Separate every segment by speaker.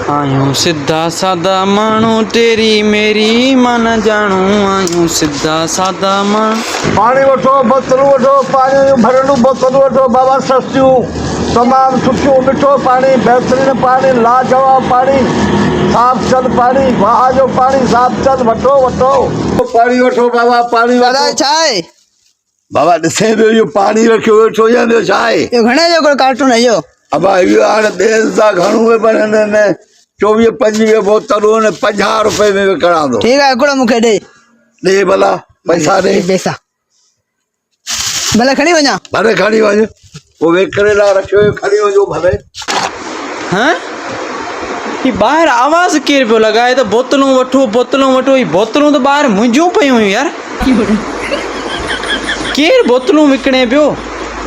Speaker 1: आयूं सीधा सादा मानू तेरी मेरी मन जानू आयूं सीधा सादा मानू।
Speaker 2: पानी वठो बोतलूं वठो पानी भरियलूं बोतलूं वठो बाबा सस्तियूं तमामु सुठियूं मिठो पानी बहितरीन पानी लाजवाब पानी साफ़ चल पानी वाह जो पानी साफ़ चल वठो वठो पानी वठो बाबा पानी
Speaker 3: दादा छा आहे
Speaker 2: बाबा ॾिसे पियो इहो पानी रखियो वेठो या ॿियो छा आहे
Speaker 3: इहो घणे जो हिकिड़ो कार्टून आहे इहो
Speaker 2: अबा इहो हाणे ॿियनि सां घणो पर हिन 24-25 बोतलूं 50 रुपए में विकिणां थो।
Speaker 3: ठीकु आहे हिकिड़ो मूंखे ॾे
Speaker 2: भला पैसा ॾे
Speaker 3: पैसा भले खणी वञा
Speaker 2: भले खणी वञ पोइ विकिणे लाइ रखियो खणी वञो भले।
Speaker 1: हाँ ये बाहर आवाज केर पियो लॻाए त बोतलूं वठो ही बोतलूं तो बाहर मुंहिंजियूं पयूं हुयूं यार केर बोतलूं विकिणे पियो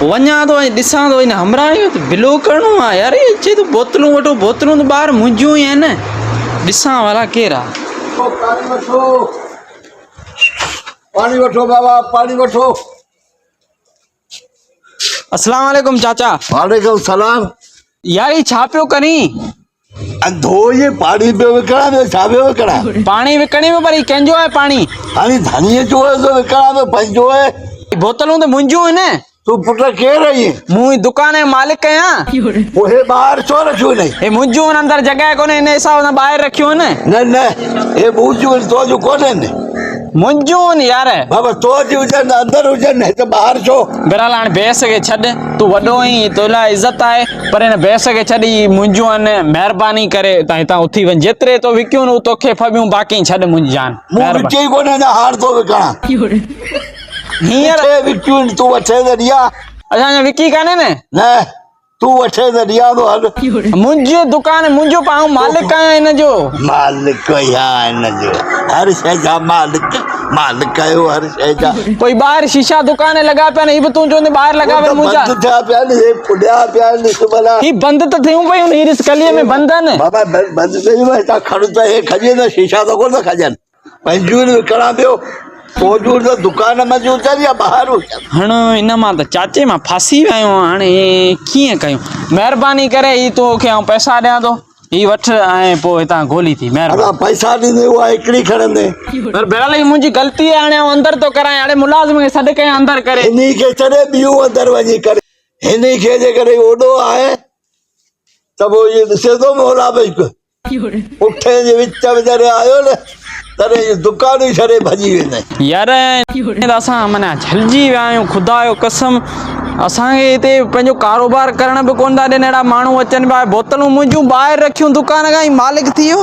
Speaker 1: वञा तो ॾिसां तो इन हमराणी बिलो करणो आहे यार ये चए तो बोतलूं तो बाहर मुंहिंजियूं ई आहिनि ॾिसां वाला केर आहे।
Speaker 2: पानी वठो बाबा पानी वठो।
Speaker 1: अस्सलाम वालेकुम चाचा।
Speaker 2: वालेकुम सलाम।
Speaker 1: यार ये छा पियो करी
Speaker 2: अंधो ये पानी पे विकणा में छा पियो विकणा
Speaker 1: पानी विकणे में पर कंहिंजो आहे पानी
Speaker 2: हाणे धनीअ जो आहे तो विकणा में पंहिंजो आहे
Speaker 1: बोतलूं तो मुंहिंजियूं आहिनि
Speaker 2: तू पुट केर आहे
Speaker 1: मूं दुकान जो मालिक आहियां
Speaker 2: ओहे ॿाहिर छो रखियो नहीं
Speaker 1: हे मुंहिंजियूं आहिनि अंदर जॻह कोन्हे इन हिसाब सां ॿाहिरि रखियूं आहिनि
Speaker 2: न हे मुंहिंजियूं तो जो कोन्हे
Speaker 1: मुंहिंजियूं आहिनि यार
Speaker 2: बाबा तो जी हुजनि अंदर हुजनि हिते ॿाहिर छो
Speaker 1: बहरहाल हाणे बहस खे छॾ तूं वॾो आहीं तो लाइ इज़त आहे पर हिन बहस खे छॾ मुंहिंजियूं आहिनि महिरबानी करे तव्हां हितां उथी वञ जेतिरे तो विकियूं न तोखे फबियूं बाक़ी छॾ मुंहिंजी जान
Speaker 2: मूं विकी कोन्हे न हार तो विकणा
Speaker 1: हींअर
Speaker 2: विकियूं तूं वठे त ॾिया
Speaker 1: अच्छा अञा विकी कान्हे
Speaker 2: न तू वठे त ॾिया थो हल
Speaker 1: मुंहिंजी दुकान मुंहिंजो पाऊं मालिक आहियां हिन जो
Speaker 2: मालिक या हिन जो हर शइ जा मालिक आहियो हर शइ जा
Speaker 1: कोई ॿाहिरि शीशा दुकान लॻा पिया आहिनि ही बि तूं चवंदे ॿाहिरि लॻा पिया मुंहिंजा
Speaker 2: बंदि थिया पिया आहिनि हे पुॾिया पिया आहिनि ॾिस भला
Speaker 1: ही बंदि त थियूं पयूं हीअ ॾिस गलीअ में बंदि आहिनि
Speaker 2: बाबा बंदि थियूं हितां खण त हे खॼे न शीशा त कोन खॼनि पंहिंजियूं विकणा पियो पोइ त दुकान में हुजनि या ॿाहिरि हुजनि
Speaker 1: हाणे हिन मां त चाचे मां फासी विया आहियूं हाणे कीअं कयूं महिरबानी करे ही तोखे आउं पैसा ॾियां थो ही वठ ऐं पोइ हितां ॻोल्ही थी महिरबानी
Speaker 2: पैसा ॾींदे उहा हिकिड़ी खणंदे
Speaker 1: पर बहरहाल ही मुंहिंजी ग़लती आहे हाणे आउं अंदरि थो करां हाणे मुलाज़िम खे सॾु कयां अंदरि करे
Speaker 2: हिन खे छॾे ॿियूं अंदरि वञी करे हिन खे जे करे ओॾो आहे त पोइ इहो ॾिसे थो मोला भई पुठे जे विच वीचारे आयो न तॾहिं दुकान ई छॾे भॼी वेंदा
Speaker 1: यार असां माना झलिजी विया आहियूं ख़ुदा जो कसम असांखे हिते पंहिंजो कारोबार करण बि कोन था ॾियनि अहिड़ा माण्हू अचनि पिया बोतलूं मुंहिंजियूं ॿाहिरि रखियूं दुकान खां ई मालिक थी वियो